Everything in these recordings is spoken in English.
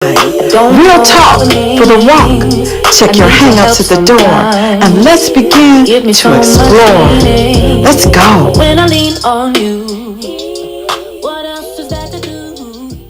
Real talk for the walk. Check your hangouts at the door and let's begin to explore. Let's go. When I lean on you, what else is that to do?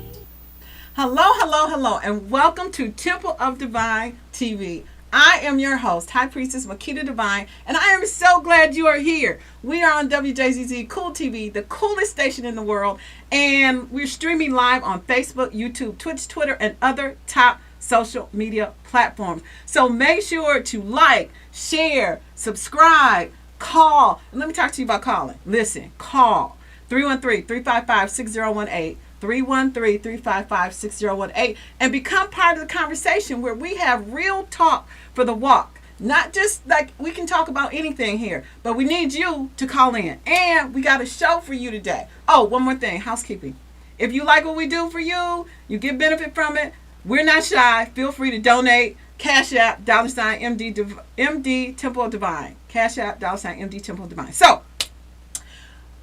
Hello, and welcome to Temple of Divine TV. I am your host, High Priestess Makita Divine, and I am so glad you are here. We are on WJZZ Cool TV, the coolest station in the world, and we're streaming live on Facebook, YouTube, Twitch, Twitter, and other top social media platforms. So make sure to like, share, subscribe, call. And let me talk to you about calling. Listen, call 313-355-6018. 313-355-6018 and become part of the conversation where we have real talk for the walk. Not just like we can talk about anything here, but we need you to call in. And we got a show for you today. Oh, one more thing, housekeeping. If you like what we do for you, you get benefit from it, we're not shy. Feel free to donate. Cash App, $MD Temple of Divine. Cash App, $MD Temple of Divine. So,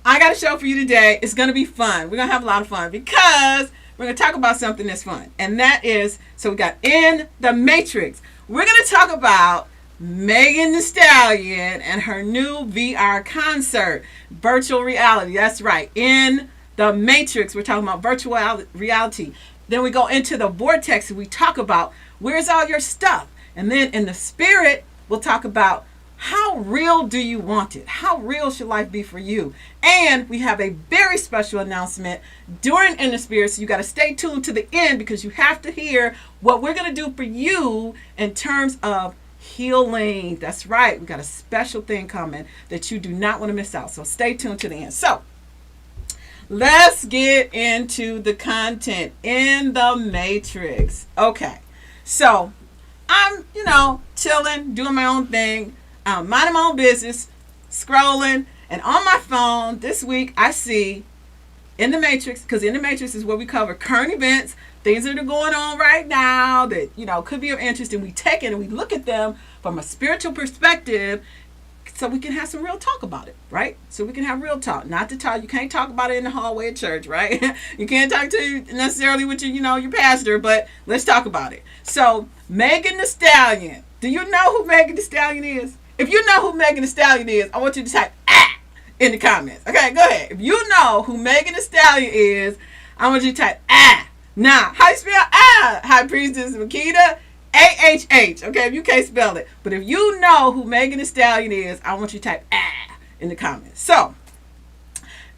I got a show for you today. It's going to be fun. We're going to have a lot of fun because we're going to talk about something that's fun. And that is, so we got In the Matrix. We're going to talk about Megan Thee Stallion and her new VR concert, virtual reality. That's right. In the Matrix. We're talking about virtual reality. Then we go into the vortex and we talk about where's all your stuff. And then in the spirit, we'll talk about how real do you want it? How real should life be for you? And we have a very special announcement during In the Spirit, so you got to stay tuned to the end because you have to hear what we're going to do for you in terms of healing. That's right. We got a special thing coming that you do not want to miss out. So stay tuned to the end. So let's get into the content. In the Matrix. Okay. So I'm, chilling, doing my own thing. Minding my own business, scrolling, and on my phone this week I see In the Matrix, because In the Matrix is where we cover current events, things that are going on right now that could be of interest, and we take it and we look at them from a spiritual perspective, so we can have some real talk about it, right? So we can have real talk, not to talk. You can't talk about it in the hallway at church, right? You can't talk to necessarily with your pastor, but let's talk about it. So Megan Thee Stallion. Do you know who Megan Thee Stallion is? If you know who Megan Thee Stallion is, I want you to type in the comments. Okay, go ahead. If you know who Megan Thee Stallion is, I want you to type Now, how you spell High Priestess Makita? AHH. Okay, if you can't spell it. But if you know who Megan Thee Stallion is, I want you to type in the comments. So,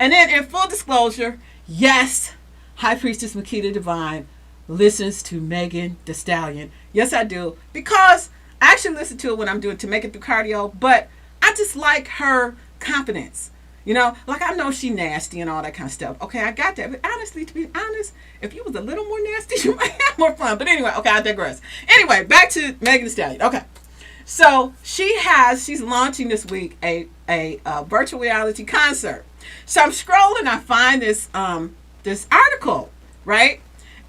and then in full disclosure, yes, High Priestess Makita Divine listens to Megan Thee Stallion. Yes, I do. Because I actually listen to it when I'm doing to make it through cardio, but I just like her confidence. Like I know she nasty and all that kind of stuff. Okay, I got that. But honestly, to be honest, if you was a little more nasty, you might have more fun. But anyway, okay, I digress. Anyway, back to Megan Thee Stallion. Okay, so she's launching this week a virtual reality concert. So I'm scrolling, I find this article, right?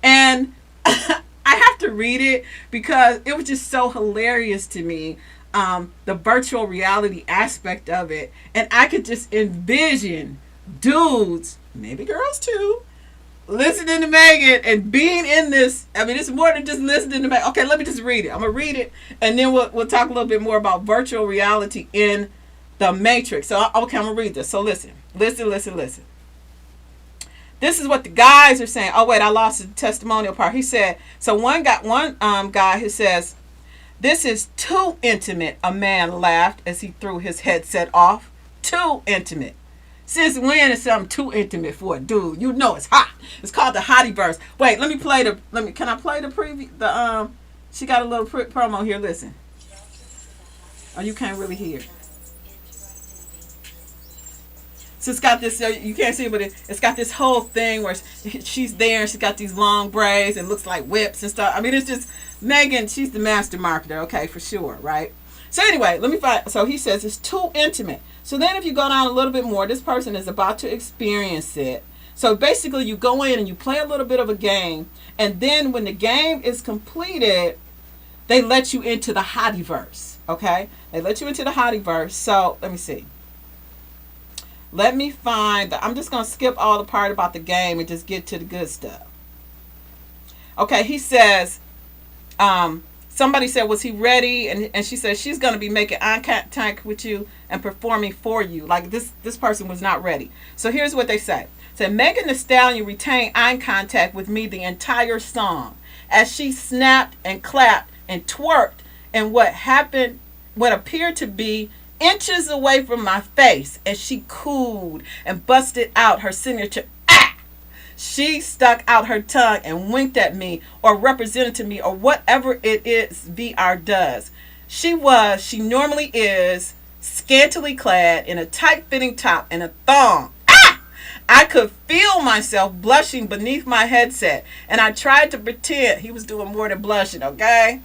And I have to read it because it was just so hilarious to me, the virtual reality aspect of it. And I could just envision dudes, maybe girls too, listening to Megan and being in this. I mean, it's more than just listening to Megan. Okay, let me just read it. I'm going to read it, and then we'll talk a little bit more about virtual reality in the Matrix. So, okay, I'm going to read this. So listen. This is what the guys are saying. Oh wait, I lost the testimonial part. He said, so one guy who says, "This is too intimate." A man laughed as he threw his headset off. Too intimate. Since when is something too intimate for a dude? It's hot. It's called the Hottieverse. Wait, can I play the preview? She got a little promo here. Listen. Oh, you can't really hear. So it's got this, you can't see it, but it's got this whole thing where she's there and she's got these long braids and looks like whips and stuff. I mean, it's just, Megan, she's the master marketer, okay, for sure, right? So anyway, so he says it's too intimate. So then if you go down a little bit more, this person is about to experience it. So basically you go in and you play a little bit of a game, and then when the game is completed, they let you into the Hottieverse, okay? They let you into the Hottieverse. So let me see. Let me find, I'm just going to skip all the part about the game and just get to the good stuff. Okay, he says, somebody said, was he ready? And she said, she's going to be making eye contact with you and performing for you. Like this person was not ready. So here's what they say. Said, Megan Thee Stallion retained eye contact with me the entire song as she snapped and clapped and twerked and what appeared to be inches away from my face as she cooed and busted out her signature. She stuck out her tongue and winked at me or represented to me or whatever it is VR does. She normally is, scantily clad in a tight-fitting top and a thong. I could feel myself blushing beneath my headset, and I tried to pretend he was doing more than blushing, okay?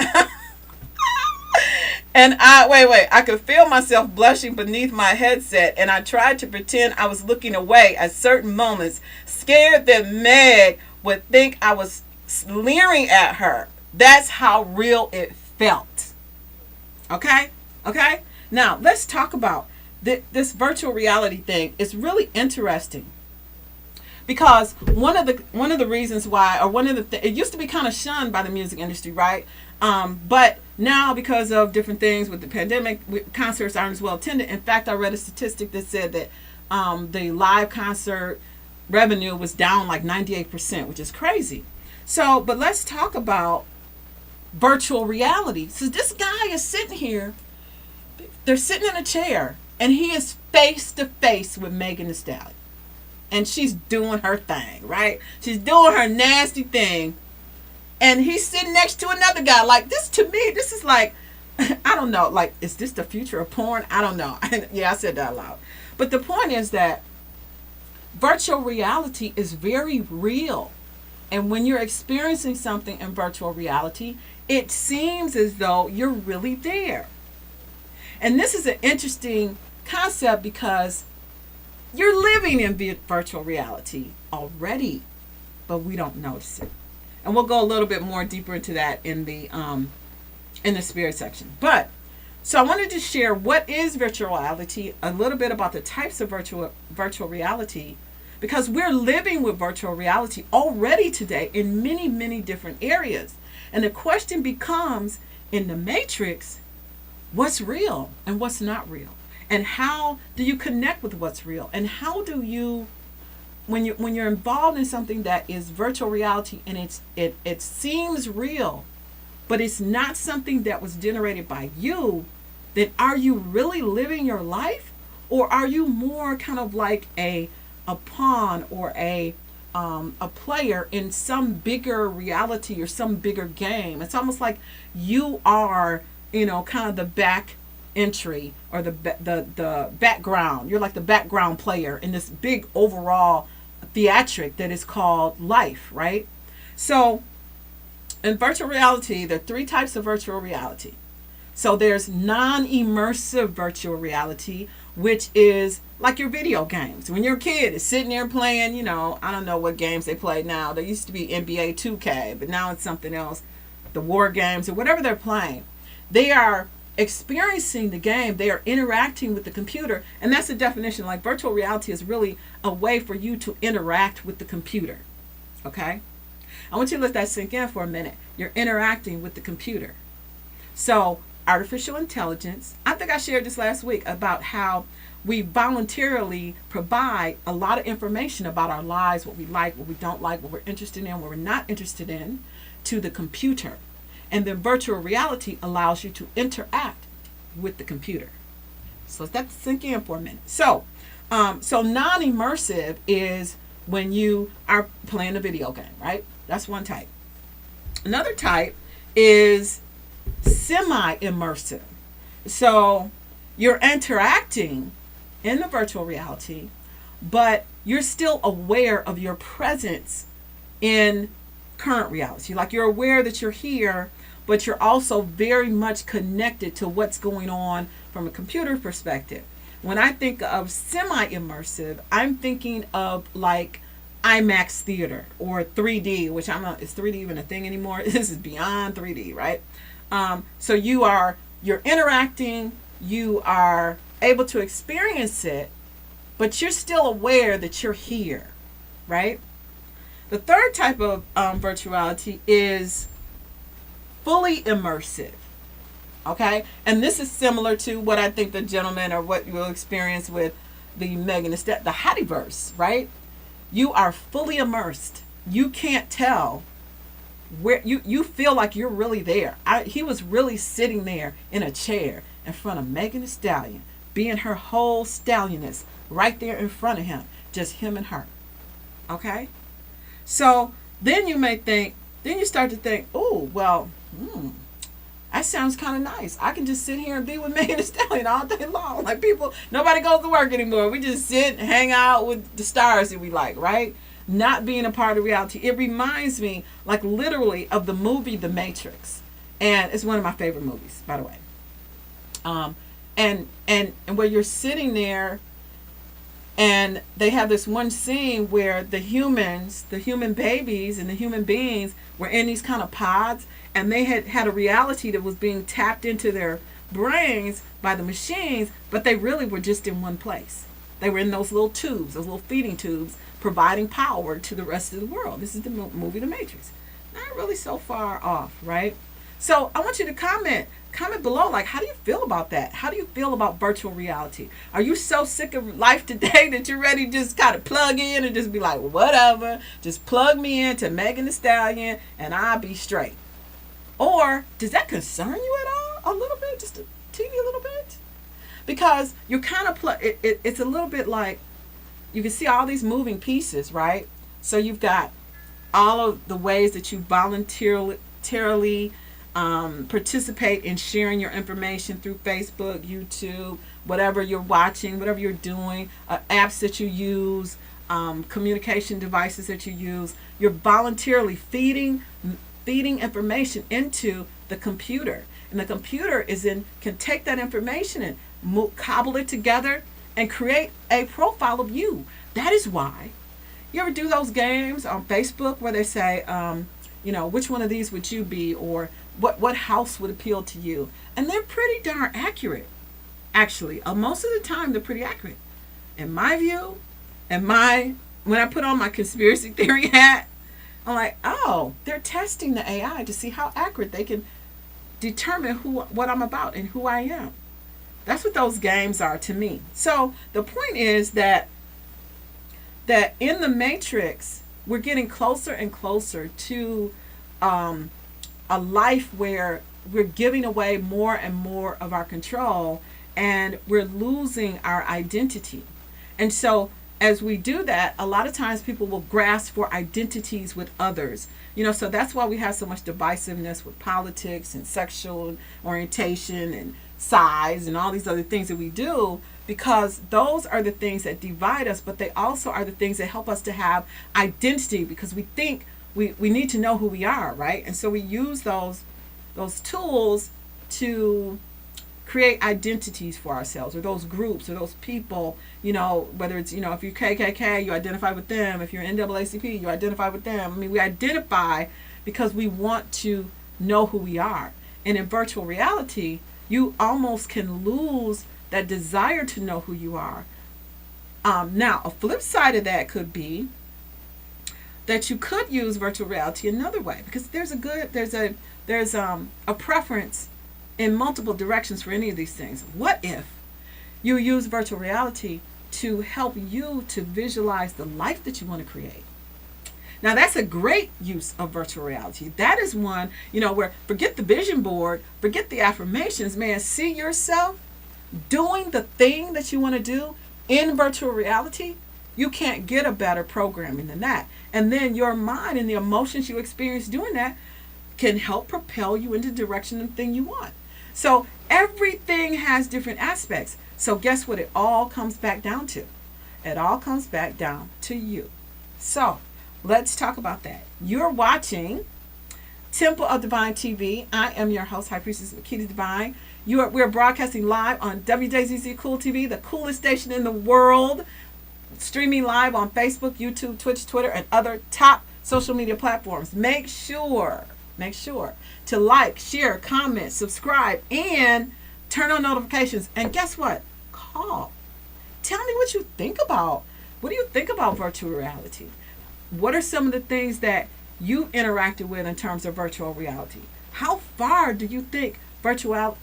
And I could feel myself blushing beneath my headset, and I tried to pretend I was looking away at certain moments, scared that Meg would think I was leering at her. That's how real it felt. Okay? Okay? Now, let's talk about this virtual reality thing. It's really interesting. Because one of the reasons why, or it used to be kind of shunned by the music industry, right? But now, because of different things with the pandemic, concerts aren't as well attended. In fact, I read a statistic that said that the live concert revenue was down like 98%, which is crazy. So, but let's talk about virtual reality. So this guy is sitting here, they're sitting in a chair, and he is face to face with Megan Thee Stallion. And she's doing her thing, right? She's doing her nasty thing. And he's sitting next to another guy. Like, this, to me, this is like, I don't know. Like, is this the future of porn? I don't know. Yeah, I said that out loud. But the point is that virtual reality is very real. And when you're experiencing something in virtual reality, it seems as though you're really there. And this is an interesting concept because you're living in virtual reality already, but we don't notice it. And we'll go a little bit more deeper into that in the spirit section. But so I wanted to share what is virtual reality, a little bit about the types of virtual reality, because we're living with virtual reality already today in many, many different areas. And the question becomes, in the matrix, what's real and what's not real? And how do you connect with what's real? And how do you, when you're involved in something that is virtual reality and it seems real, but it's not something that was generated by you, then are you really living your life? Or are you more kind of like a pawn or a player in some bigger reality or some bigger game? It's almost like you are, kind of the back entry or the background. You're like the background player in this big overall theatric that is called life, right? So in virtual reality, there are three types of virtual reality. So there's non-immersive virtual reality, which is like your video games. When you're a kid, it's sitting there playing, I don't know what games they play now. There used to be NBA 2K, but now it's something else. The war games or whatever they're playing. They are experiencing the game. They are interacting with the computer. And that's the definition. Like, virtual reality is really a way for you to interact with the computer. Okay? I want you to let that sink in for a minute. You're interacting with the computer. So artificial intelligence, I think I shared this last week about how we voluntarily provide a lot of information about our lives, what we like, what we don't like, what we're interested in, what we're not interested in, to the computer. And then virtual reality allows you to interact with the computer. So let that sink in for a minute. So non-immersive is when you are playing a video game, right? That's one type. Another type is semi-immersive. So you're interacting in the virtual reality, but you're still aware of your presence in current reality. Like, you're aware that you're here, but you're also very much connected to what's going on from a computer perspective. When I think of semi-immersive, I'm thinking of like IMAX theater or 3D, which is 3D even a thing anymore? This is beyond 3D, right? So you're interacting, you are able to experience it, but you're still aware that you're here, right? The third type of virtual reality is fully immersive. Okay? And this is similar to what I think the gentleman or what you'll experience with the Megan Thee Stallion, the Hattieverse, right? You are fully immersed. You can't tell where you feel like you're really there. He was really sitting there in a chair in front of Megan Thee Stallion, being her whole stallioness right there in front of him, just him and her. Okay? So then you may think, then you start to think, oh, well, that sounds kind of nice. I can just sit here and be with Megan Thee Stallion all day long. Like people, nobody goes to work anymore. We just sit and hang out with the stars that we like, right? Not being a part of reality. It reminds me, like literally, of the movie The Matrix. And it's one of my favorite movies, by the way. And where you're sitting there and they have this one scene where the humans, the human babies and the human beings were in these kind of pods, and they had a reality that was being tapped into their brains by the machines, but they really were just in one place. They were in those little tubes, those little feeding tubes, providing power to the rest of the world. This is the movie The Matrix. Not really so far off, right? So I want you to comment below, like, how do you feel about that? How do you feel about virtual reality? Are you so sick of life today that you're ready to just kind of plug in and just be like, whatever, just plug me into Megan Thee Stallion and I'll be straight? Or does that concern you at all? A little bit, just a teeny little bit? Because you're kind of, it's a little bit like, you can see all these moving pieces, right? So you've got all of the ways that you voluntarily participate in sharing your information through Facebook, YouTube, whatever you're watching, whatever you're doing, apps that you use, communication devices that you use. You're voluntarily feeding information into the computer, and the computer can take that information and cobble it together and create a profile of you. That is why you ever do those games on Facebook where they say, which one of these would you be, or what house would appeal to you? And they're pretty darn accurate. Actually, most of the time they're pretty accurate. In my view, when I put on my conspiracy theory hat, I'm like, oh, they're testing the AI to see how accurate they can determine what I'm about and who I am. That's what those games are to me. So the point is that in the Matrix, we're getting closer and closer to a life where we're giving away more and more of our control, and we're losing our identity. And so as we do that, a lot of times people will grasp for identities with others. So that's why we have so much divisiveness with politics and sexual orientation and size and all these other things that we do, because those are the things that divide us, but they also are the things that help us to have identity, because we think we need to know who we are, right? And so we use those tools to create identities for ourselves, or those groups, or those people, whether it's, if you're KKK, you identify with them. If you're NAACP, you identify with them. I mean, we identify because we want to know who we are. And in virtual reality, you almost can lose that desire to know who you are. Now, a flip side of that could be that you could use virtual reality another way, because there's a preference in multiple directions for any of these things. What if you use virtual reality to help you to visualize the life that you want to create? Now, that's a great use of virtual reality. That is one, where forget the vision board, forget the affirmations, man, see yourself doing the thing that you want to do in virtual reality. You can't get a better programming than that. And then your mind and the emotions you experience doing that can help propel you into the direction of the thing you want. So everything has different aspects. So guess what it all comes back down to? It all comes back down to you. So let's talk about that. You're watching Temple of Divine TV. I am your host, High Priestess Makita Divine. We're broadcasting live on WJZZ Cool TV, the coolest station in the world. Streaming live on Facebook, YouTube, Twitch, Twitter, and other top social media platforms. Make sure to like, share, comment, subscribe, and turn on notifications. And guess what? Call. Tell me what you think about. What do you think about virtual reality? What are some of the things that you interacted with in terms of virtual reality? How far do you think virtual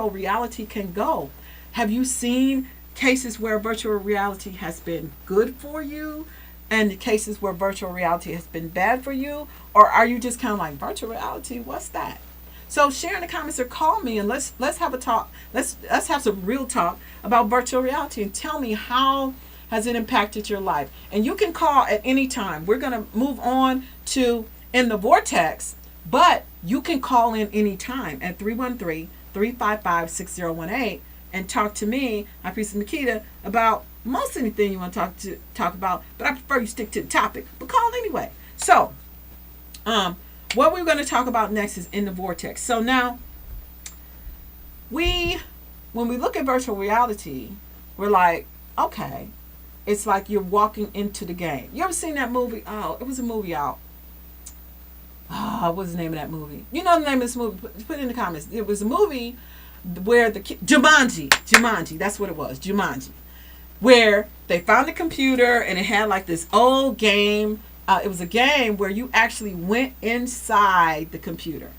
reality can go? Have you seen cases where virtual reality has been good for you and cases where virtual reality has been bad for you? Or are you just kind of like, virtual reality, what's that? So share in the comments or call me and let's have a talk. Let's have some real talk about virtual reality and tell me how has it impacted your life. And you can call at any time. We're going to move on to In the Vortex, but you can call in anytime at 313-355-6018 and talk to me, my priestess Makita, about most anything you want to talk about, but I prefer you stick to the topic, but call anyway. So, what we're going to talk about next is In the Vortex. So now, when we look at virtual reality, we're like, okay, it's like you're walking into the game. You ever seen that movie? Oh, it was a movie out. What's the name of that movie? You know the name of this movie? Put it in the comments. It was a movie where Jumanji, that's what it was, Jumanji, where they found a computer and it had like this old game. It was a game where you actually went inside the computer.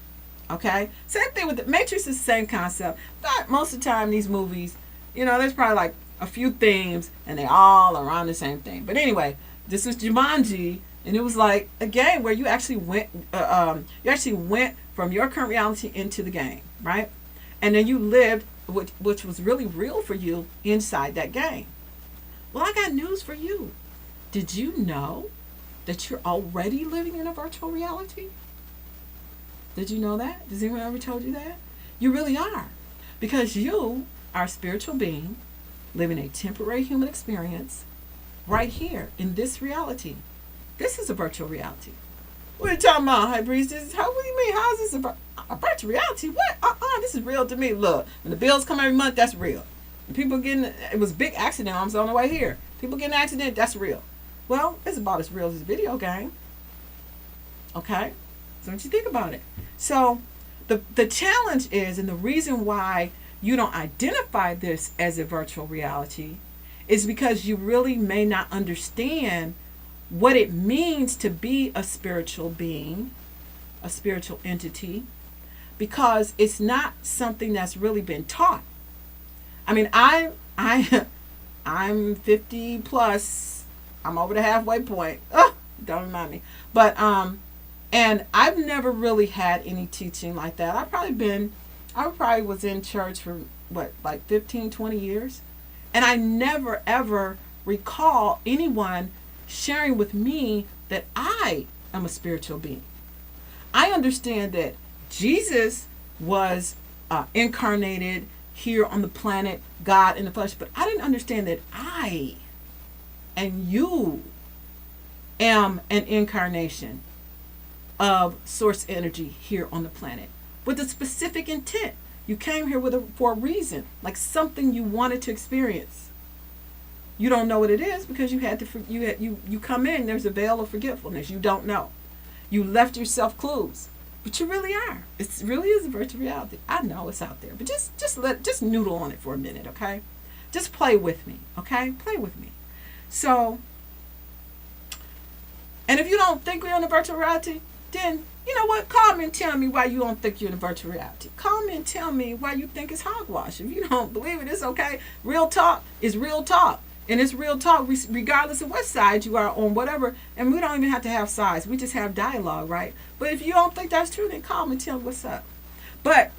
Okay? Same thing with the Matrix is the same concept. But most of the time these movies, there's probably like a few themes and they all around the same thing. But anyway, this was Jumanji, and it was like a game where you actually went from your current reality into the game, right? And then you lived, which was really real for you, inside that game. Well, I got news for you. Did you know that you're already living in a virtual reality? Did you know that? Has anyone ever told you that? You really are. Because you are a spiritual being living a temporary human experience right here in this reality. This is a virtual reality. What are you talking about, High Priestess? What do you mean? How is this a virtual reality? What? This is real to me. Look, when the bills come every month, that's real. When people it was a big accident. I was on the way here. People getting an accident, that's real. Well, it's about as real as a video game. Okay? So what you think about it? So the challenge is, and the reason why you don't identify this as a virtual reality is because you really may not understand what it means to be a spiritual being, a spiritual entity, because it's not something that's really been taught. I mean, I'm 50 plus. I'm over the halfway point. Don't remind me. But and I've never really had any teaching like that. I probably was in church for like 15, 20 years. And I never ever recall anyone sharing with me that I am a spiritual being. I understand that Jesus was incarnated here on the planet, God in the flesh, but I didn't understand that I and you am an incarnation of source energy here on the planet with a specific intent. You came here for a reason, like something you wanted to experience. You don't know what it is because you come in, there's a veil of forgetfulness. You don't know. You left yourself clues, but you really are. It really is a virtual reality. I know it's out there, but just noodle on it for a minute, okay? Just play with me, okay? Play with me. So, and if you don't think we're in a virtual reality, then you know what? Call me and tell me why you don't think you're in a virtual reality. Call me and tell me why you think it's hogwash. If you don't believe it, it's okay. Real talk is real talk. And it's real talk regardless of what side you are on, whatever. And we don't even have to have sides. We just have dialogue, right? But if you don't think that's true, then call me and tell me what's up. But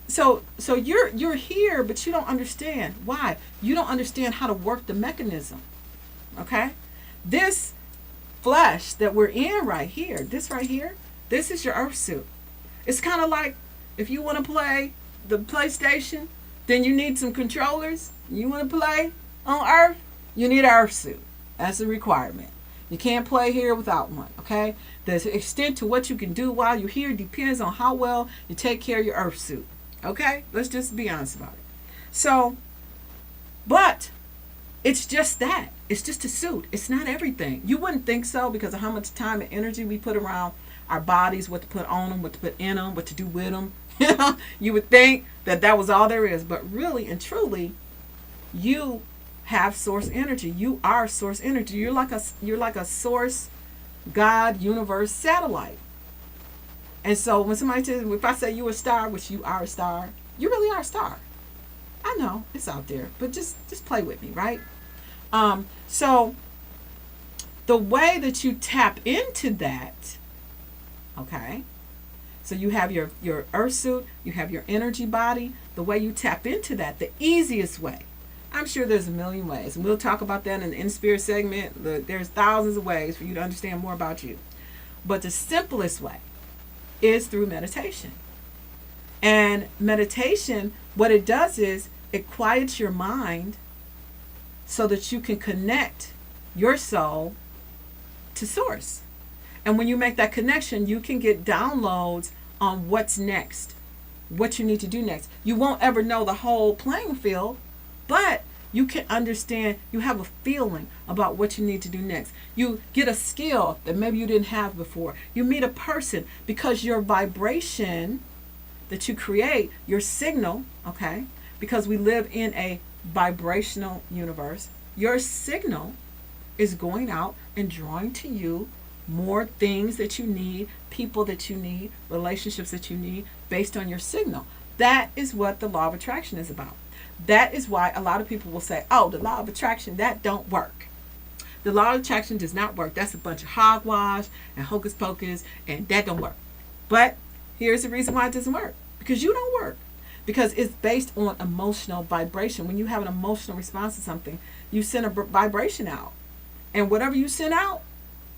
so you're here, but you don't understand. Why? You don't understand how to work the mechanism. Okay? This flesh that we're in right here, this is your earth suit. It's kind of like if you want to play the PlayStation, then you need some controllers. You want to play on earth, you need an earth suit. That's a requirement. You can't play here without one, okay? The extent to what you can do while you're here depends on how well you take care of your earth suit, okay? Let's just be honest about it. So, but it's just that. It's just a suit. It's not everything. You wouldn't think so because of how much time and energy we put around our bodies, what to put on them, what to put in them, what to do with them. You would think that was all there is. But really and truly, you have source energy. You are source energy. You're like a source God universe satellite. And so when somebody says, if I say you're a star, which you are a star, you really are a star. I know it's out there, but just play with me, right? So the way that you tap into that, okay, so you have your earth suit, you have your energy body. The way you tap into that, the easiest way, I'm sure there's a million ways, and we'll talk about that in the In Spirit segment. There's thousands of ways for you to understand more about you, but the simplest way is through meditation. And meditation, what it does is it quiets your mind so that you can connect your soul to source. And when you make that connection, you can get downloads on what's next, what you need to do next. You won't ever know the whole playing field, but you can understand, you have a feeling about what you need to do next. You get a skill that maybe you didn't have before. You meet a person because your vibration that you create, your signal, okay, because we live in a vibrational universe, your signal is going out and drawing to you more things that you need, people that you need, relationships that you need based on your signal. That is what the law of attraction is about. That is why a lot of people will say, oh, the law of attraction, that don't work. The law of attraction does not work. That's a bunch of hogwash and hocus pocus, and that don't work. But here's the reason why it doesn't work. Because you don't work. Because it's based on emotional vibration. When you have an emotional response to something, you send a vibration out. And whatever you send out,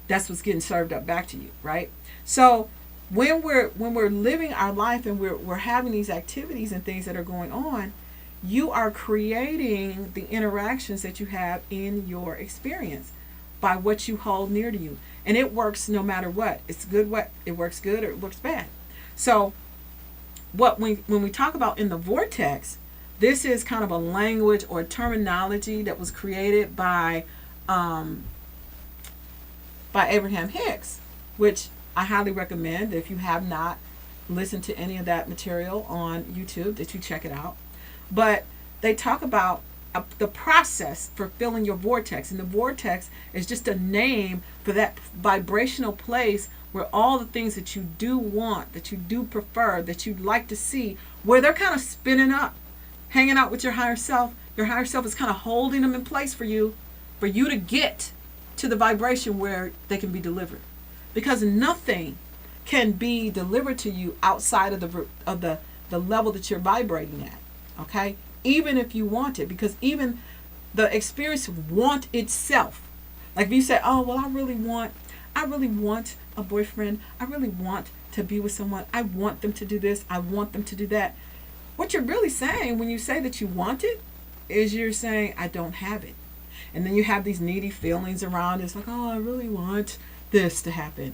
that's what's getting served up back to you, right? So when we're living our life and we're having these activities and things that are going on, you are creating the interactions that you have in your experience by what you hold near to you. And it works no matter what. It's good what it works good or it works bad. So when we talk about in the vortex, this is kind of a language or terminology that was created by Abraham Hicks, which I highly recommend if you have not listened to any of that material on YouTube, that you check it out. But they talk about the process for filling your vortex. And the vortex is just a name for that vibrational place where all the things that you do want, that you do prefer, that you'd like to see, where they're kind of spinning up, hanging out with your higher self. Your higher self is kind of holding them in place for you to get to the vibration where they can be delivered. Because nothing can be delivered to you outside of the level that you're vibrating at. Okay? Even if you want it, because even the experience want itself. Like if you say, oh, well, I really want a boyfriend. I really want to be with someone. I want them to do this. I want them to do that. What you're really saying when you say that you want it is you're saying, I don't have it. And then you have these needy feelings around. It's like, oh, I really want this to happen.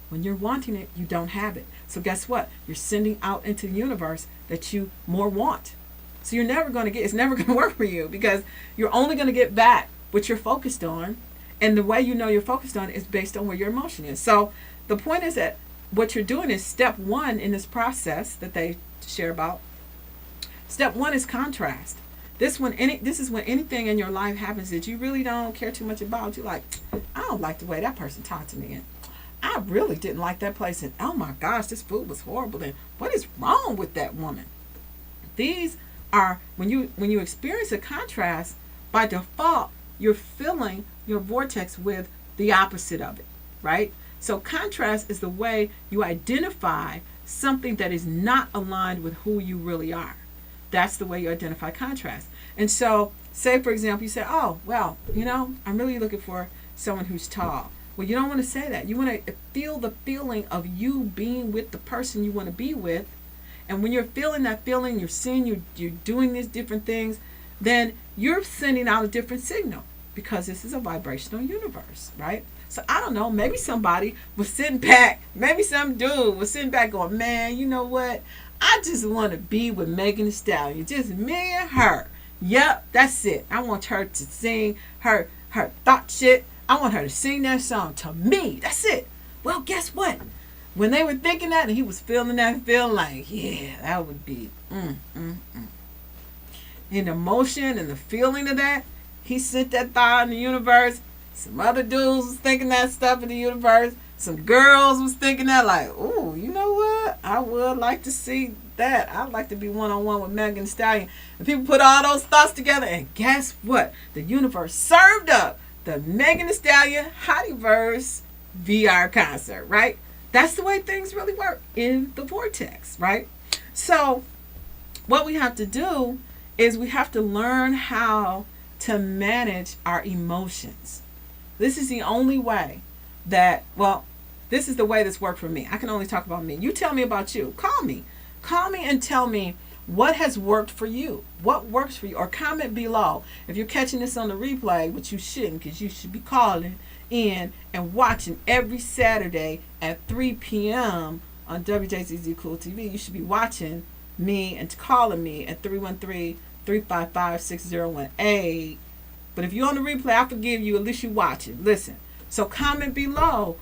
When you're wanting it, you don't have it. So guess what? You're sending out into the universe that you more want. So you're never going to get, it's never going to work for you because you're only going to get back what you're focused on. And the way you know you're focused on is based on where your emotion is. So the point is that what you're doing is step one in this process that they share about. Step one is contrast. This is when anything in your life happens that you really don't care too much about. You're like, I don't like the way that person talked to me. And I really didn't like that place. And oh my gosh, this food was horrible. And what is wrong with that woman? These are, when you experience a contrast, by default, you're filling your vortex with the opposite of it, right? So contrast is the way you identify something that is not aligned with who you really are. That's the way you identify contrast. And so, say for example, you say, oh, well, I'm really looking for someone who's tall. Well, you don't want to say that. You want to feel the feeling of you being with the person you want to be with. And when you're feeling that feeling, you're seeing you're doing these different things, then you're sending out a different signal because this is a vibrational universe, right? So I don't know, maybe somebody was sitting back, maybe some dude was sitting back going, man, you know what? I just want to be with Megan Thee Stallion, just me and her. Yep, that's it. I want her to sing her thought shit. I want her to sing that song to me. That's it. Well, guess what? When they were thinking that and he was feeling that, feeling like, yeah, that would be, And the emotion and the feeling of that, he sent that thought in the universe. Some other dudes was thinking that stuff in the universe. Some girls was thinking that, like, ooh, you know what? I would like to see that. I'd like to be one-on-one with Megan Thee Stallion. And people put all those thoughts together, and guess what? The universe served up the Megan Thee Stallion Hottie VR concert, right? That's the way things really work in the vortex, right? So what we have to do is we have to learn how to manage our emotions. This is the only way that, well, this is the way this worked for me. I can only talk about me. You tell me about you. Call me. Call me and tell me what has worked for you. What works for you? Or comment below. If you're catching this on the replay, which you shouldn't, because you should be calling in and watching every Saturday at 3 p.m. on WJZZ Cool TV. You should be watching me and calling me at 313-355-6018. But if you're on the replay, I forgive you. At least you watching. Listen. So comment below.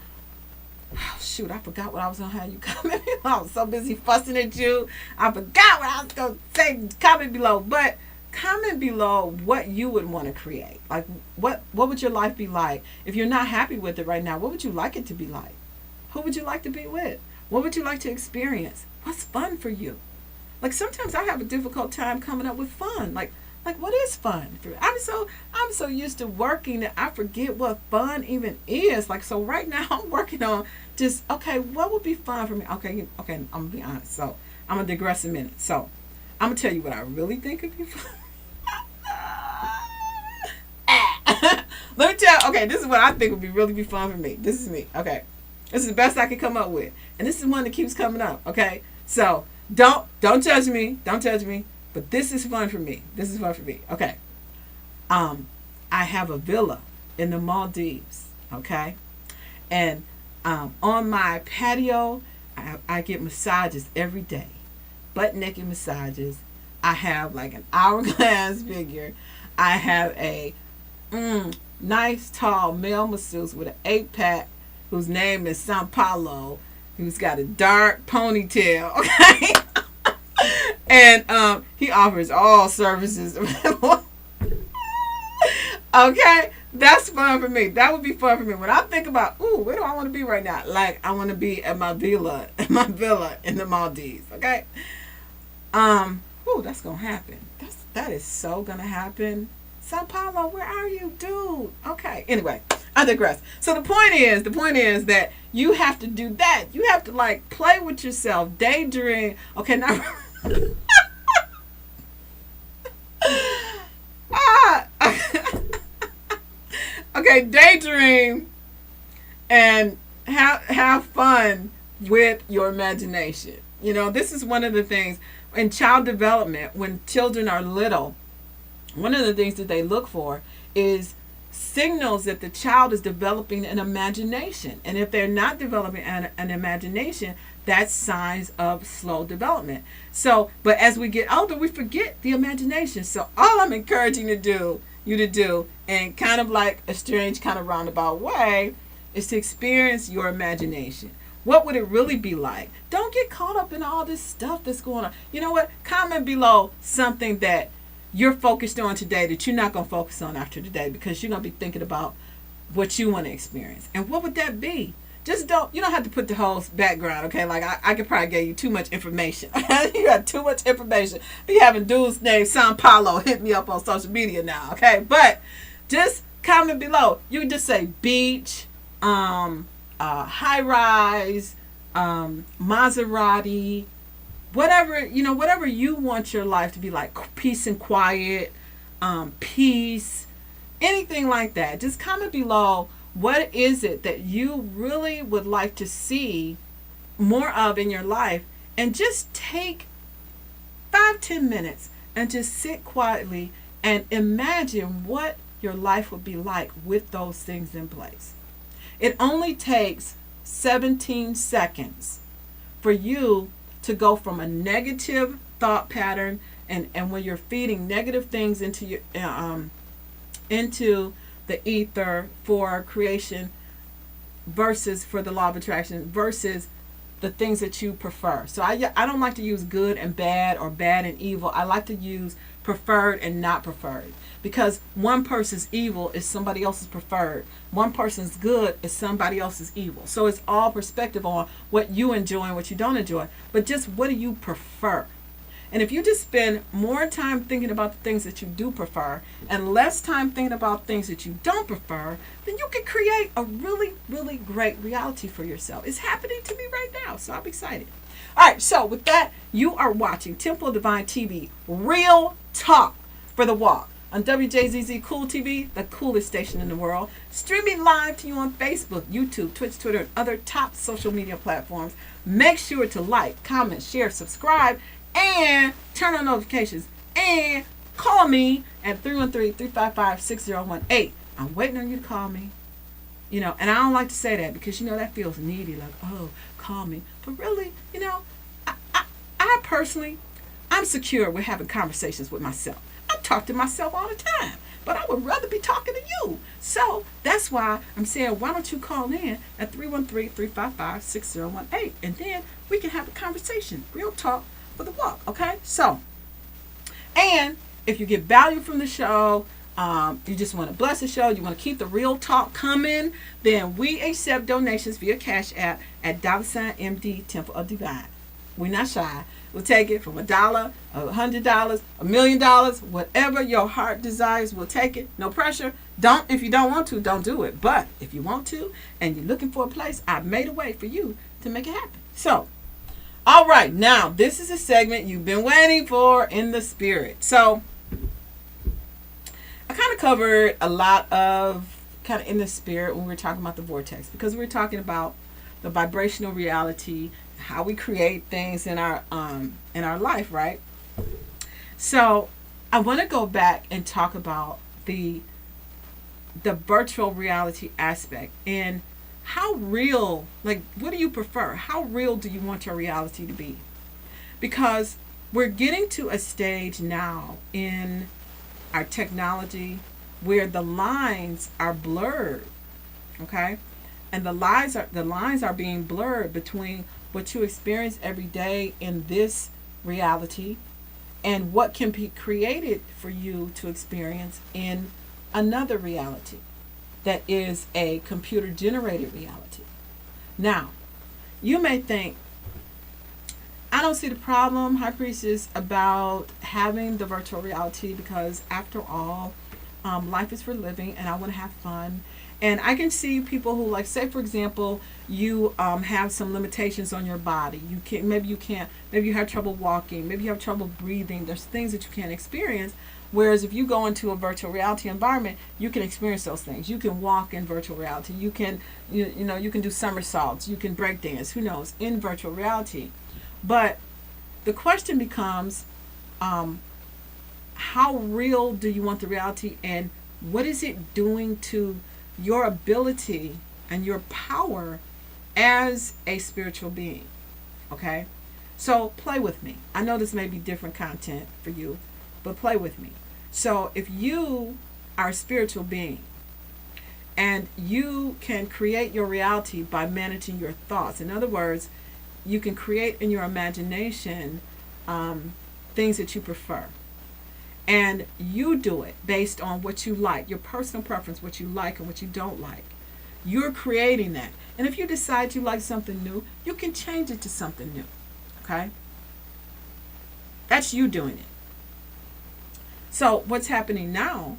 Oh, shoot, I forgot what I was going to have you comment below. I was so busy fussing at you. I forgot what I was going to say. Comment below. But comment below what you would want to create. Like, what would your life be like? If you're not happy with it right now, what would you like it to be like? Who would you like to be with? What would you like to experience? What's fun for you? Like, sometimes I have a difficult time coming up with fun. Like what is fun for me? I'm so used to working that I forget what fun even is. Like, so right now I'm working on just, okay, what would be fun for me? Okay, I'm gonna be honest. So I'm gonna digress a minute. So I'm gonna tell you what I really think would be fun. Let me tell. Okay, this is what I think would really be fun for me. This is me. Okay, this is the best I can come up with, and this is one that keeps coming up. Okay, so don't judge me. Don't judge me. But this is fun for me. This is fun for me. Okay. I have a villa in the Maldives. Okay. And on my patio, I get massages every day. Butt naked massages. I have like an hourglass figure. I have a nice tall male masseuse with an 8-pack whose name is Sao Paulo, who's got a dark ponytail. Okay. And he offers all services. Okay, that's fun for me. That would be fun for me. When I think about, ooh, where do I want to be right now? Like, I want to be at my villa in the Maldives. Okay. Ooh, that's gonna happen. That is so gonna happen. Sao Paulo, where are you, dude? Okay. Anyway, I digress. So the point is that you have to do that. You have to like play with yourself, daydream. Okay, now. Okay, daydream and have fun with your imagination. You know, this is one of the things in child development when children are little. One of the things that they look for is signals that the child is developing an imagination. And if they're not developing an imagination, that's signs of slow development. So, but as we get older, we forget the imagination. So all I'm encouraging you to do, in kind of like a strange kind of roundabout way, is to experience your imagination. What would it really be like? Don't get caught up in all this stuff that's going on. You know what? Comment below something that you're focused on today that you're not going to focus on after today, because you're going to be thinking about what you want to experience. And what would that be? Just you don't have to put the whole background, okay? Like, I could probably give you too much information. You got too much information. Be having dudes named Sao Paulo hit me up on social media now, okay? But just comment below. You can just say beach, high rise, Maserati, whatever you want your life to be like, peace and quiet, peace, anything like that. Just comment below. What is it that you really would like to see more of in your life? And just take 5-10 minutes and just sit quietly and imagine what your life would be like with those things in place. It only takes 17 seconds for you to go from a negative thought pattern, and when you're feeding negative things into your into the ether for creation versus for the law of attraction, versus the things that you prefer. So I don't like to use good and bad or bad and evil. I like to use preferred and not preferred, because one person's evil is somebody else's preferred. One person's good is somebody else's evil. So it's all perspective on what you enjoy and what you don't enjoy. But just what do you prefer? And if you just spend more time thinking about the things that you do prefer and less time thinking about things that you don't prefer, then you can create a really, really great reality for yourself. It's happening to me right now, so I'm excited. All right, so with that, you are watching Temple of Divine TV, Real Talk for the Walk on WJZZ Cool TV, the coolest station in the world, streaming live to you on Facebook, YouTube, Twitch, Twitter, and other top social media platforms. Make sure to like, comment, share, subscribe, and turn on notifications, and call me at 313-355-6018. I'm waiting on you to call me. You know, and I don't like to say that because, you know, that feels needy, like, oh, call me. But really, you know, I personally, I'm secure with having conversations with myself. I talk to myself all the time, but I would rather be talking to you. So that's why I'm saying, why don't you call in at 313-355-6018, and then we can have a conversation, real talk for the walk, okay? So, and if you get value from the show, you just want to bless the show, you want to keep the real talk coming, then we accept donations via Cash App at $MD Temple of Divine. We're not shy. We'll take it from $1, $100, $1 million, whatever your heart desires, we'll take it. No pressure. If you don't want to, don't do it. But if you want to and you're looking for a place, I've made a way for you to make it happen. So, all right, now this is a segment you've been waiting for, in the spirit. So I kind of covered a lot of kind of in the spirit when we were talking about the vortex, because we were talking about the vibrational reality, how we create things in our life, right? So I want to go back and talk about the virtual reality aspect, and how real, like, what do you prefer? How real do you want your reality to be? Because we're getting to a stage now in our technology where the lines are blurred, okay? And the lines are being blurred between what you experience every day in this reality and what can be created for you to experience in another reality that is a computer generated reality. Now, you may think, I don't see the problem, High Priestess, about having the virtual reality, because after all, life is for living and I want to have fun. And I can see people who, like, say for example, you have some limitations on your body. Maybe you have trouble walking, maybe you have trouble breathing. There's things that you can't experience. Whereas if you go into a virtual reality environment, you can experience those things. You can walk in virtual reality. You can, you can do somersaults. You can break dance. Who knows, in virtual reality. But the question becomes, how real do you want the reality, and what is it doing to your ability and your power as a spiritual being? Okay, so play with me. I know this may be different content for you, but play with me. So if you are a spiritual being and you can create your reality by managing your thoughts, in other words, you can create in your imagination things that you prefer, and you do it based on what you like, your personal preference, what you like and what you don't like. You're creating that. And if you decide you like something new, you can change it to something new. Okay? That's you doing it. So what's happening now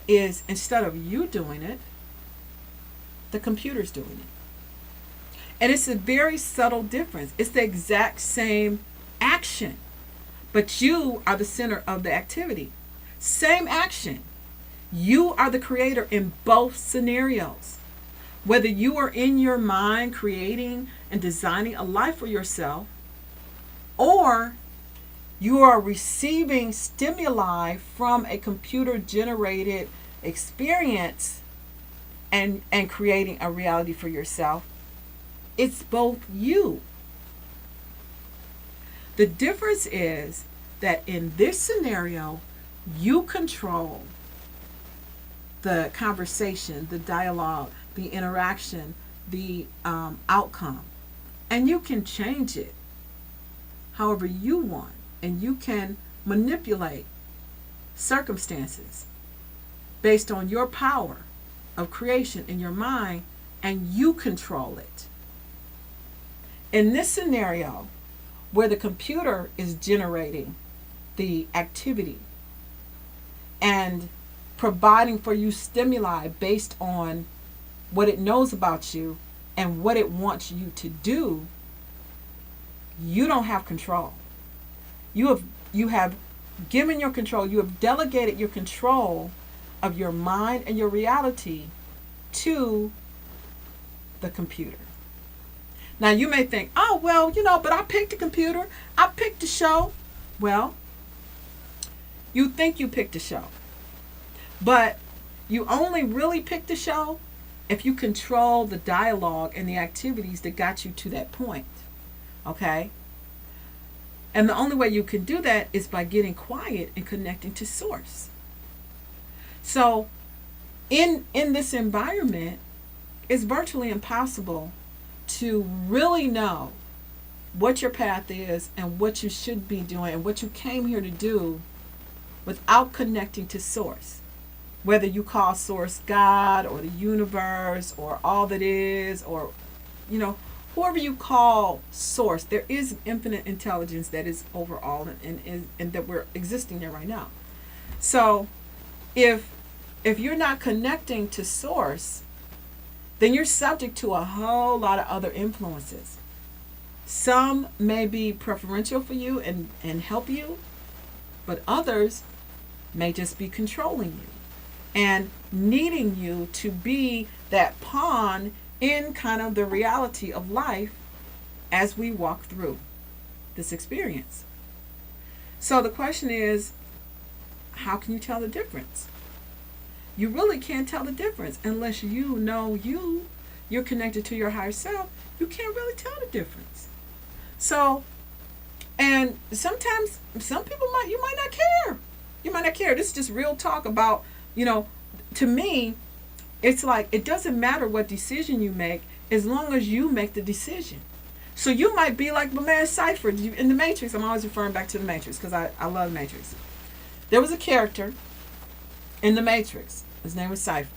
is, instead of you doing it, the computer's doing it. And it's a very subtle difference. It's the exact same action, but you are the center of the activity. Same action. You are the creator in both scenarios. Whether you are in your mind creating and designing a life for yourself, or you are receiving stimuli from a computer generated experience and creating a reality for yourself, it's both you. The difference is that in this scenario, you control the conversation, the dialogue, the interaction, the outcome. And you can change it however you want. And you can manipulate circumstances based on your power of creation in your mind, and you control it. In this scenario, where the computer is generating the activity and providing for you stimuli based on what it knows about you and what it wants you to do, you don't have control. You have given your control, you have delegated your control of your mind and your reality to the computer. Now you may think, oh, well, but I picked the computer. I picked the show. Well, you think you picked the show. But you only really picked the show if you control the dialogue and the activities that got you to that point. Okay? And the only way you can do that is by getting quiet and connecting to source. So in this environment, it's virtually impossible to really know what your path is and what you should be doing and what you came here to do without connecting to source. Whether you call source God or the universe or all that is, or whoever you call source, there is infinite intelligence that is overall and that we're existing there right now. So if you're not connecting to source, then you're subject to a whole lot of other influences. Some may be preferential for you and help you, but others may just be controlling you and needing you to be that pawn in kind of the reality of life as we walk through this experience. So the question is, how can you tell the difference? You really can't tell the difference unless you know you're connected to your higher self. You can't really tell the difference. So, and sometimes some people you might not care. You might not care. This is just real talk about, to me, it's like it doesn't matter what decision you make as long as you make the decision. So you might be like the man Cypher in the Matrix. I'm always referring back to the Matrix because I love the Matrix. There was a character in the Matrix. His name was Cypher.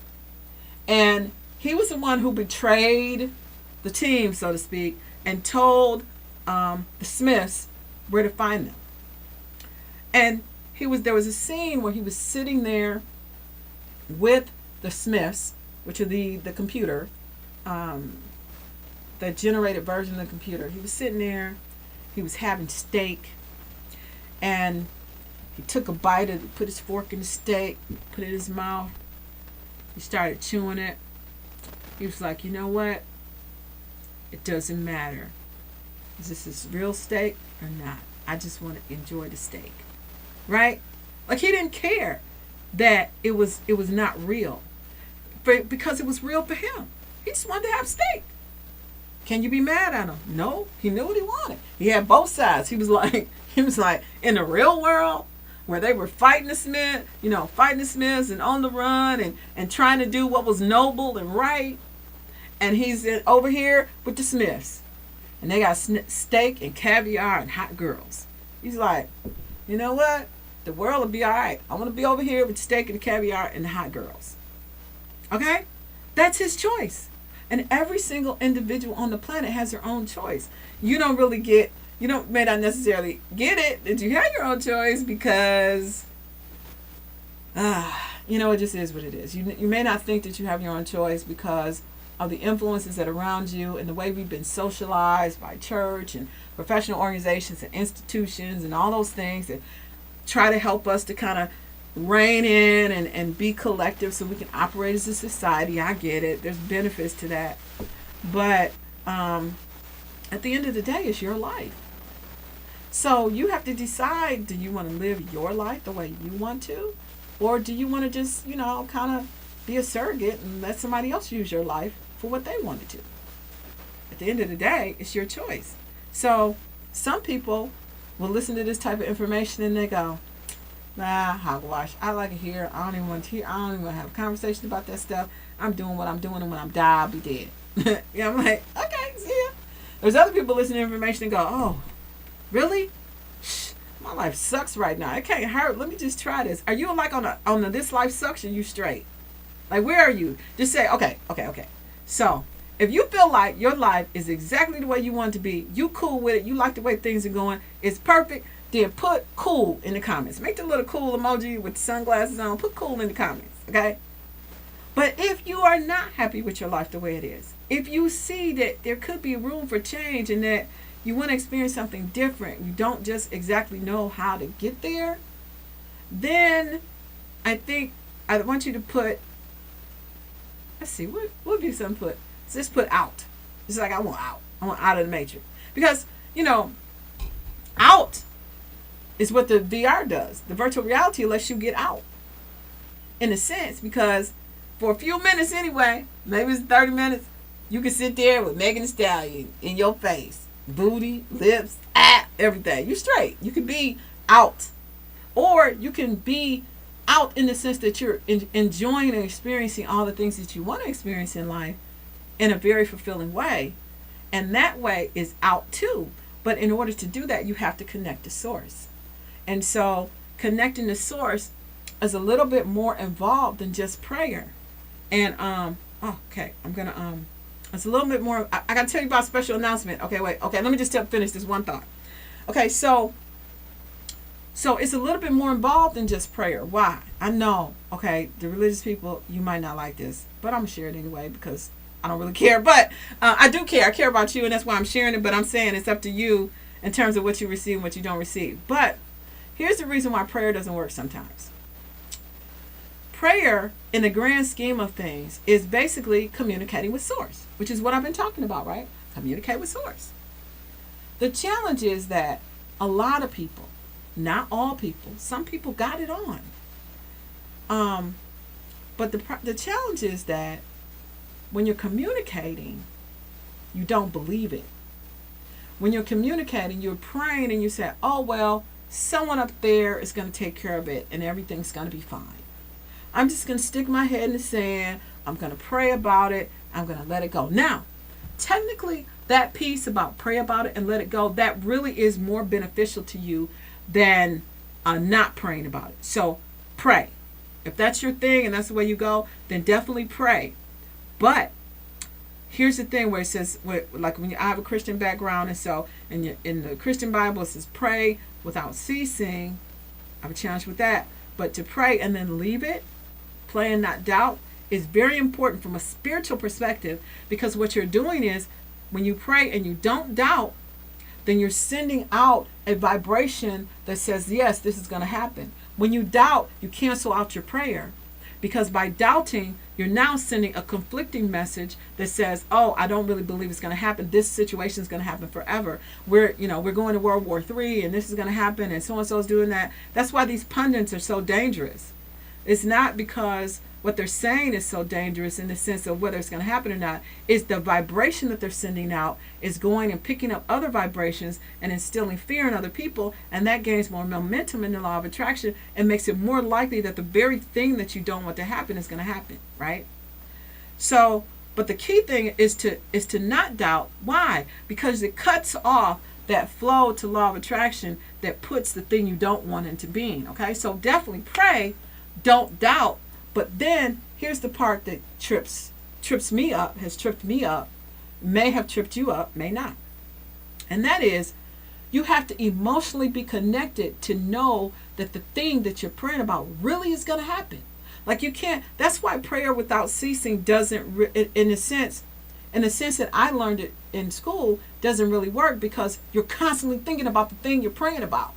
And he was the one who betrayed the team, so to speak, and told the Smiths where to find them. And there was a scene where he was sitting there with the Smiths, which are the computer, the generated version of the computer. He was sitting there, he was having steak, and he took a bite of, put his fork in the steak, put it in his mouth. He started chewing it. He was like, you know what? It doesn't matter. Is this real steak or not? I just want to enjoy the steak. Right? Like he didn't care that it was not real. Because it was real for him. He just wanted to have steak. Can you be mad at him? No. He knew what he wanted. He had both sides. He was like in the real world where they were fighting the Smiths and on the run and trying to do what was noble and right. And he's over here with the Smiths. And they got steak and caviar and hot girls. He's like, you know what? The world will be all right. I want to be over here with steak and caviar and the hot girls. Okay? That's his choice. And every single individual on the planet has their own choice. You may not necessarily get it that you have your own choice because, it just is what it is. You may not think that you have your own choice because of the influences that are around you and the way we've been socialized by church and professional organizations and institutions and all those things that try to help us to kind of rein in and be collective so we can operate as a society. I get it. There's benefits to that. But at the end of the day, it's your life. So you have to decide, do you want to live your life the way you want to? Or do you want to just, kind of be a surrogate and let somebody else use your life for what they want to do? At the end of the day, it's your choice. So some people will listen to this type of information and they go, nah, hogwash. I like it here. I don't even want to hear. I don't even want to have a conversation about that stuff. I'm doing what I'm doing, and when I'm dead, I'll be dead. I'm like, okay, see ya. There's other people listening to information and go, oh, really? My life sucks right now. It can't hurt. Let me just try this. Are you like on the this life sucks, or you straight? Like, where are you? Just say, okay. So, if you feel like your life is exactly the way you want it to be, you cool with it, you like the way things are going, it's perfect, then put cool in the comments. Make the little cool emoji with the sunglasses on. Put cool in the comments, okay? But if you are not happy with your life the way it is, if you see that there could be room for change and that you want to experience something different, you don't just exactly know how to get there, then I think I want you to put, let's see, what would be some put? So just put out. It's like I want out of the matrix. Because, out is what the VR does. The virtual reality lets you get out. In a sense, because for a few minutes anyway, maybe it's 30 minutes, you can sit there with Megan Thee Stallion in your face. Booty, lips, everything. You straight. You can be out. Or you can be out in the sense that you're enjoying and experiencing all the things that you want to experience in life in a very fulfilling way. And that way is out too. But in order to do that, you have to connect to source. And so connecting to source is a little bit more involved than just prayer. And it's a little bit more. I gotta tell you about a special announcement. Okay, let me just finish this one thought. Okay, so it's a little bit more involved than just prayer. Why? I know, okay, the religious people, you might not like this, but I'm gonna share it anyway because I don't really care. But I do care. I care about you, and that's why I'm sharing it. But I'm saying it's up to you in terms of what you receive and what you don't receive. But here's the reason why prayer doesn't work sometimes. Prayer, in the grand scheme of things, is basically communicating with source, which is what I've been talking about, right? Communicate with source. The challenge is that a lot of people, not all people, some people got it on. But the challenge is that when you're communicating, you don't believe it. When you're communicating, you're praying and you say, oh, well, someone up there is going to take care of it and everything's going to be fine. I'm just going to stick my head in the sand. I'm going to pray about it. I'm going to let it go. Now, technically, that piece about pray about it and let it go, that really is more beneficial to you than not praying about it. So pray. If that's your thing and that's the way you go, then definitely pray. But here's the thing where it says, like when I have a Christian background, and so in the Christian Bible it says pray without ceasing. I have a challenge with that. But to pray and then leave it, pray and not doubt, is very important from a spiritual perspective, because what you're doing is when you pray and you don't doubt, then you're sending out a vibration that says, yes, this is going to happen. When you doubt, you cancel out your prayer, because by doubting, you're now sending a conflicting message that says, oh, I don't really believe it's going to happen. This situation is going to happen forever. We're going to World War III and this is going to happen and so-and-so is doing that. That's why these pundits are so dangerous. It's not because what they're saying is so dangerous in the sense of whether it's going to happen or not. It's the vibration that they're sending out is going and picking up other vibrations and instilling fear in other people, and that gains more momentum in the law of attraction and makes it more likely that the very thing that you don't want to happen is going to happen, right? So, but the key thing is to not doubt. Why? Because it cuts off that flow to law of attraction that puts the thing you don't want into being, okay? So definitely pray, don't doubt. But then here's the part that trips me up, has tripped me up, may have tripped you up, may not. And that is, you have to emotionally be connected to know that the thing that you're praying about really is going to happen. Like you can't, that's why prayer without ceasing doesn't, in a sense that I learned it in school, doesn't really work, because you're constantly thinking about the thing you're praying about.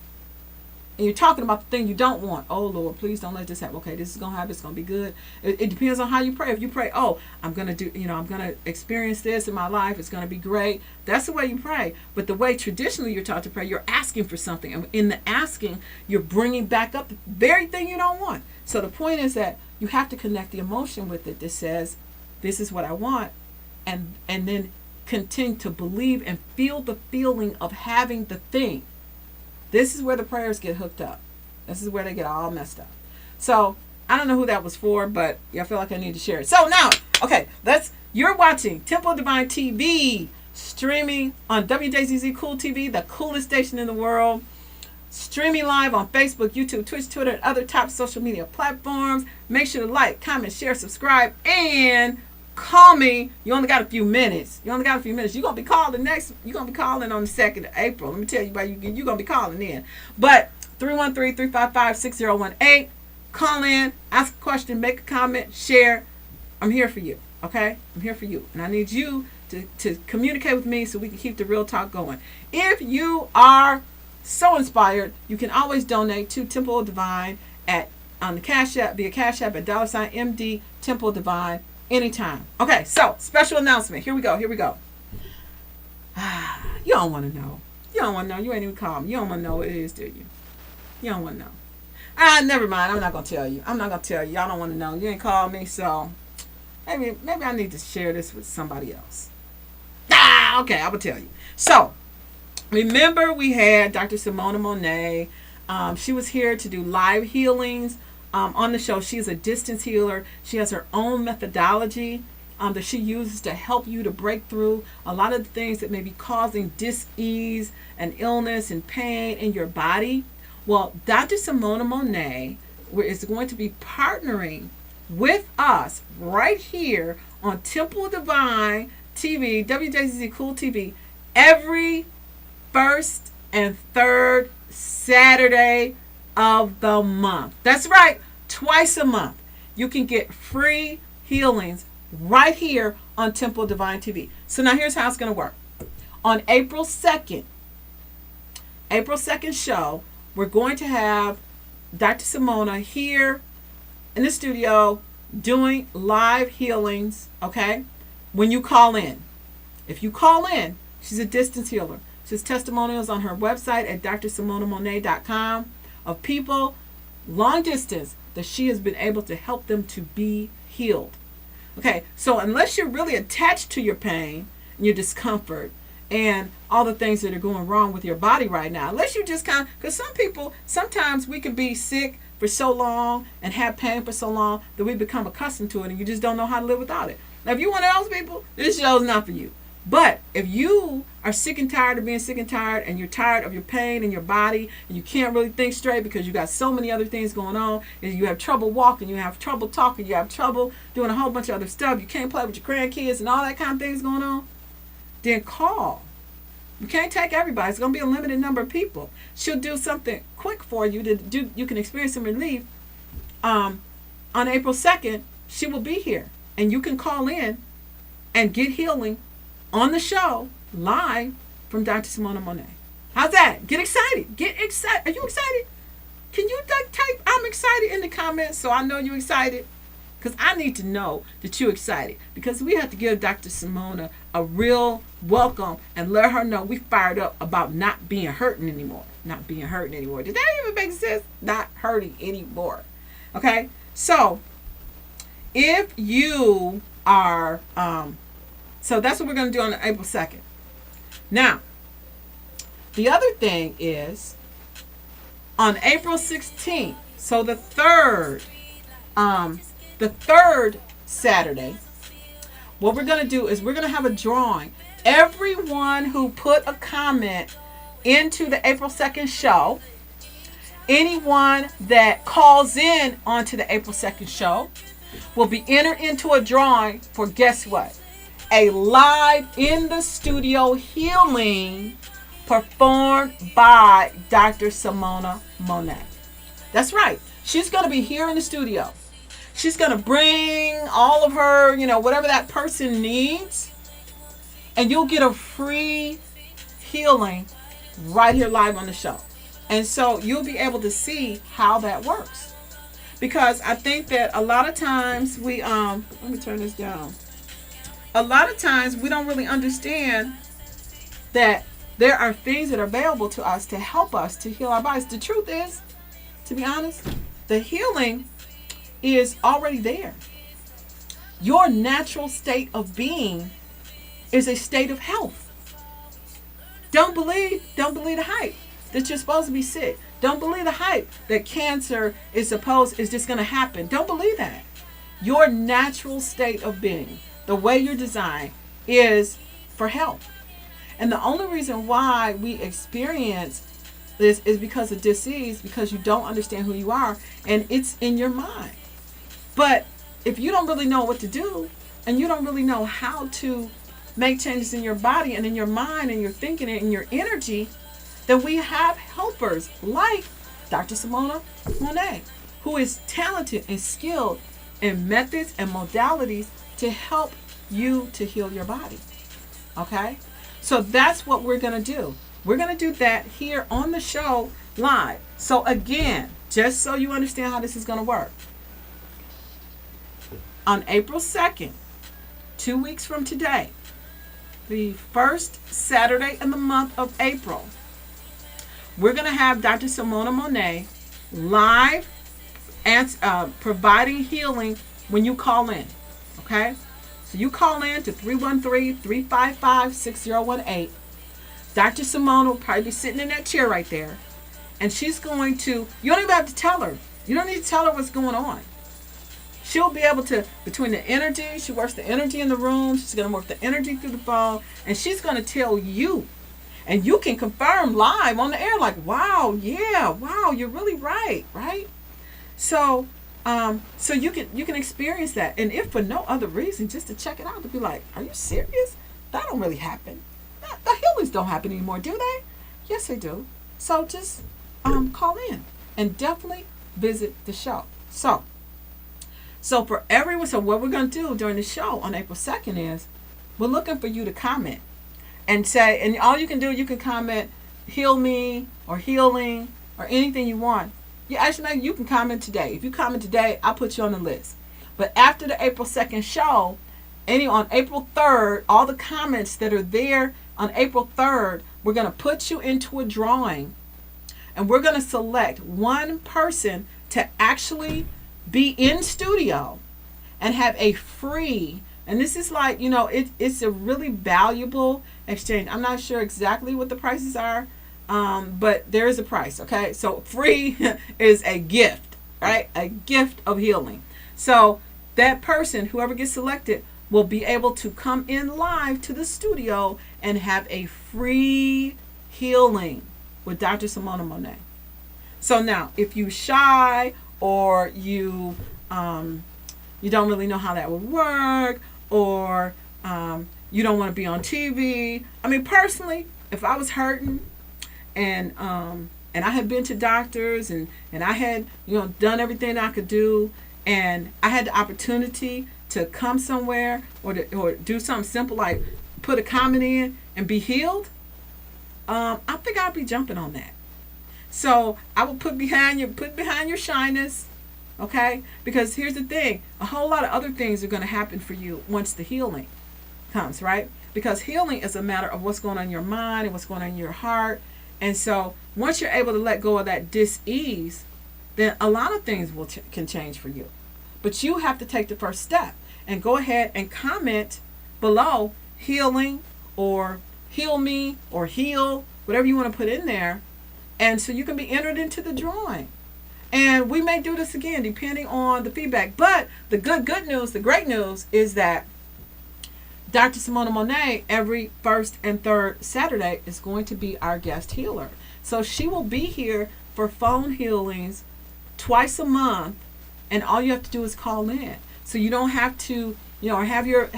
And you're talking about the thing you don't want. Oh, Lord, please don't let this happen. Okay, this is going to happen. It's going to be good. It depends on how you pray. If you pray, oh, I'm going to experience this in my life. It's going to be great. That's the way you pray. But the way traditionally you're taught to pray, you're asking for something. And in the asking, you're bringing back up the very thing you don't want. So the point is that you have to connect the emotion with it that says, this is what I want. And then continue to believe and feel the feeling of having the thing. This is where the prayers get hooked up. This is where they get all messed up. So, I don't know who that was for, but I feel like I need to share it. So now, okay, you're watching Temple of Divine TV, streaming on WJZZ Cool TV, the coolest station in the world. Streaming live on Facebook, YouTube, Twitch, Twitter, and other top social media platforms. Make sure to like, comment, share, subscribe, and call me. You only got a few minutes. You're gonna be calling on the 2nd of April. Let me tell you about you're gonna be calling in. But 313-355-6018. Call in, ask a question, make a comment, share. I'm here for you. Okay? I'm here for you. And I need you to communicate with me so we can keep the real talk going. If you are so inspired, you can always donate to Temple of Divine on the Cash App, via Cash App at $MD Temple of Divine anytime. Okay, so special announcement. Here we go. You don't want to know. You ain't even called me. You don't want to know what it is, do you? You don't want to know. Never mind. I'm not going to tell you. Y'all don't want to know. You ain't called me, so maybe I need to share this with somebody else. Okay, I will tell you. So, remember we had Dr. Simona Monet. She was here to do live healings on the show. She's a distance healer. She has her own methodology that she uses to help you to break through a lot of the things that may be causing dis-ease and illness and pain in your body. Well, Dr. Simona Monet is going to be partnering with us right here on Temple Divine TV, WJZZ Cool TV, every first and third Saturday of the month. That's right, twice a month. You can get free healings right here on Temple Divine TV. So now here's how it's going to work. On April 2nd show, we're going to have Dr. Simona here in the studio doing live healings, okay? When you call in. If you call in, she's a distance healer. She has testimonials on her website at drsimonamonet.com of people long distance that she has been able to help them to be healed. Okay, so unless you're really attached to your pain and your discomfort and all the things that are going wrong with your body right now, unless you just because sometimes we can be sick for so long and have pain for so long that we become accustomed to it and you just don't know how to live without it. Now, if you're one of those people, this show's not for you. But if you are sick and tired of being sick and tired, and you're tired of your pain in your body, and you can't really think straight because you got so many other things going on, and you have trouble walking, you have trouble talking, you have trouble doing a whole bunch of other stuff, you can't play with your grandkids and all that kind of things going on, then call. You can't take everybody. It's going to be a limited number of people. She'll do something quick for you you can experience some relief. On April 2nd, she will be here, and you can call in and get healing on the show live from Dr. Simona Monet. How's that? Get excited. Are you excited? Can you type I'm excited in the comments so I know you're excited? Because I need to know that you're excited. Because we have to give Dr. Simona a real welcome and let her know we fired up about not being hurting anymore. Did that even make sense? Not hurting anymore. Okay? So, if you are... So that's what we're going to do on April 2nd. Now, the other thing is on April 16th, so the third Saturday, what we're going to do is we're going to have a drawing. Everyone who put a comment into the April 2nd show, anyone that calls in onto the April 2nd show will be entered into a drawing for, guess what? A live in the studio healing performed by Dr. Simona Monet. That's right. She's going to be here in the studio. She's going to bring all of her, whatever that person needs. And you'll get a free healing right here live on the show. And so you'll be able to see how that works. Because I think that a lot of times let me turn this down. A lot of times we don't really understand that there are things that are available to us to help us to heal our bodies. The truth is, to be honest, the healing is already there. Your natural state of being is a state of health. Don't believe the hype that you're supposed to be sick. Don't believe the hype that cancer is just going to happen. Don't believe that. Your natural state of being, the way you're designed, is for health. And the only reason why we experience this is because of disease, because you don't understand who you are, and it's in your mind. But if you don't really know what to do, and you don't really know how to make changes in your body and in your mind and your thinking and in your energy, then we have helpers like Dr. Simona Monet, who is talented and skilled in methods and modalities to help you to heal your body. Okay? So that's what we're going to do. We're going to do that here on the show live. So again, just so you understand how this is going to work. On April 2nd, 2 weeks from today, the first Saturday in the month of April, we're going to have Dr. Simona Monet live and providing healing when you call in. Okay? So you call in to 313-355-6018. Dr. Simona will probably be sitting in that chair right there. And she's going to, you don't even have to tell her. You don't need to tell her what's going on. She'll be able to, between the energy, she works the energy in the room, she's going to work the energy through the phone, and she's going to tell you. And you can confirm live on the air, like, wow, yeah, wow, you're really right, right? So you can experience that. And if for no other reason, just to check it out, to be like, are you serious? That don't really happen. The healings don't happen anymore, do they? Yes, they do. So just call in and definitely visit the show. So for everyone, so what we're going to do during the show on April 2nd is we're looking for you to comment and say, and all you can do, you can comment, heal me or healing or anything you want. You can comment today. If you comment today, I'll put you on the list. But after the April 2nd show, on April 3rd, all the comments that are there on April 3rd, we're going to put you into a drawing. And we're going to select one person to actually be in studio and have a free, and this is like, it's a really valuable exchange. I'm not sure exactly what the prices are, but there is a price, okay? So free is a gift, right? A gift of healing. So that person, whoever gets selected, will be able to come in live to the studio and have a free healing with Dr. Simona Monet. So now, if you're shy or you don't really know how that would work, or you don't want to be on TV. I mean, personally, if I was hurting and I had been to doctors and I had done everything I could do, and I had the opportunity to come somewhere or do something simple like put a comment in and be healed, I think I'd be jumping on that. So I will put behind your shyness, okay? Because here's the thing, a whole lot of other things are going to happen for you once the healing comes, right? Because healing is a matter of what's going on in your mind and what's going on in your heart. And so once you're able to let go of that dis-ease, then a lot of things can change for you. But you have to take the first step and go ahead and comment below healing or heal me or heal, whatever you want to put in there. And so you can be entered into the drawing. And we may do this again depending on the feedback. But the good news, the great news is that Dr. Simona Monet every first and third Saturday is going to be our guest healer. So she will be here for phone healings twice a month, and all you have to do is call in. So you don't have to, have your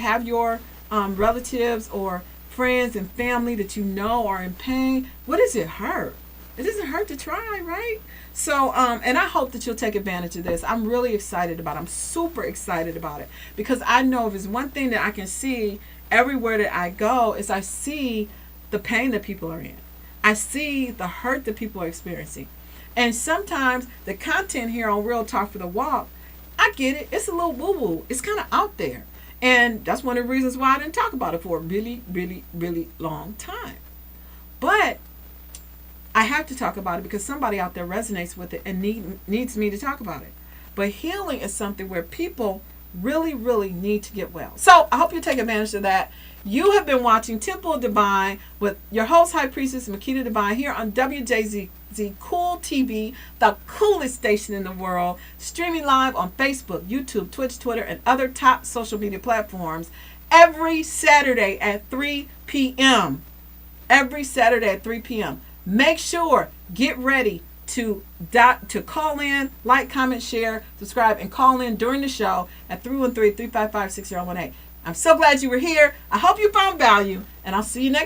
relatives or friends and family that are in pain. What does it hurt? It doesn't hurt to try, right? So, and I hope that you'll take advantage of this. I'm really excited about it. I'm super excited about it. Because I know if there's one thing that I can see everywhere that I go is I see the pain that people are in. I see the hurt that people are experiencing. And sometimes the content here on Real Talk for the Walk, I get it. It's a little woo-woo. It's kind of out there. And that's one of the reasons why I didn't talk about it for a really, really, really long time. But I have to talk about it because somebody out there resonates with it and needs me to talk about it. But healing is something where people really, really need to get well. So I hope you take advantage of that. You have been watching Temple of Divine with your host, High Priestess Makita Divine, here on WJZ Cool TV, the coolest station in the world, streaming live on Facebook, YouTube, Twitch, Twitter, and other top social media platforms every Saturday at 3 p.m. every Saturday at 3 p.m. Make sure, get ready to call in, like, comment, share, subscribe, and call in during the show at 313-355-6018. I'm so glad you were here. I hope you found value, and I'll see you next